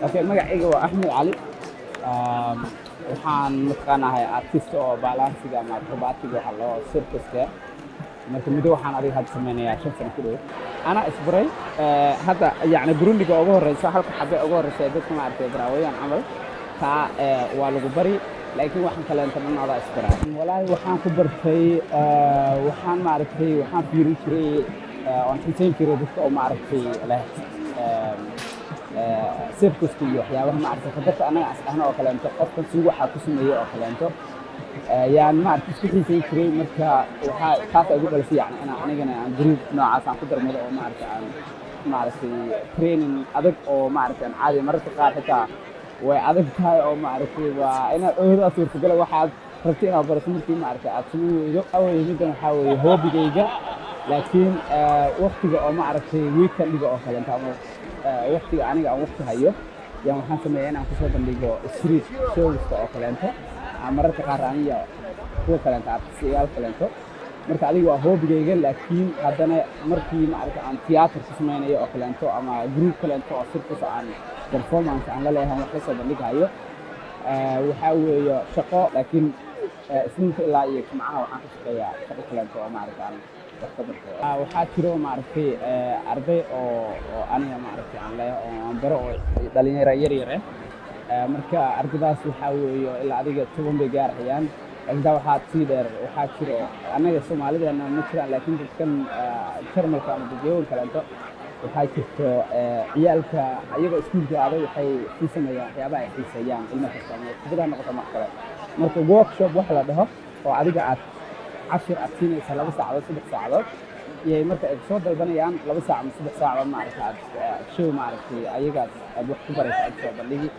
Okay, magacayga waa Axmed Cali. Waxaan mataqaanahay artist oo balansiga ama acrobatic waxa loo circuska. Marka muddo waxaan adiga hadda sameynayaa 5 sano ku dhow. Ana isbaray hadda yani Burundiga ugu horeysa halka xabbe ugu horeysa dadka ma aragtay Braawayaan camal ta waa lagu bari laakiin waxaan kale inta dhan ada isbaray. Walaahi waxaan ku bartay waxaan ma aragtay waxaan fiirin jiray oo xiisayn jiray dadka oo ma aragtay leh circuska iyo waxyaabaha ma aragtay dadka anaga asxaana oo kale inta qofka si waxa ku sameeyo oo kale inta يعني ما أعرف إيش كثير شيء كريم مركا وخاطئ أقول بس يعني أنا جروب نوع عشان قدر مدة أو ما أعرف ترينين أدق أو ما أعرف يعني عادي مرة تقاطع وأدق هاي أو ما أعرف وأنا أهدا أصير تقول واحد رتينا برسمتي ما أعرف أسمو يدق أو يمكن نحاول هو بيجا لكن وقتي أو ما أعرف ويكند أو خلنا تعمل وقتي أنا أو وقت هايو يعني waxaan sameeyay inaan ku soo bandhigo street shows oo kaleento mararka qaar aniga kuwa kaleento artistayaal kaleento marka adiga waa hoobigayga laakiin haddana markii ma aragtay aan theater ku sameynayo oo kaleento ama group kaleento oo circus aan performance aan la leeyahay wax la soo bandhigayo waxa weeye shaqo laakiin isniinta ilaa iyo jimcaha waxaan ka shaqeeyaa shaqo kaleento oo ma aragtay waxaa jiro ma aragtay arday oo aniga ma aragtay aan leeyahay oo baro oo dhalinyaro yar marka ardaydaas waxa weeye ilaa adiga 10 bay gaarayaan inta waxa sii dheer waxa jiro anaga Soomaaliyeedna ma jiraan laakiin dadkan Jarmalka ama dadyoon kaleento waxa jirto ciyaalka ayaga iskuulka aaday waxay ku sameeyaan waxyaabaha ay xiiseeyaan ilmaha Soomaaliyeed noqoto marka workshop wax la dhaho oo adiga aad 10 siinaysa 2 saacadood 3 saacadood iyo marka ay soo dalbanayaan 2 saac ama 3 saacadood ma aragtay show ma aragtay ayaga aad wax ku baraysaa soo bandhigi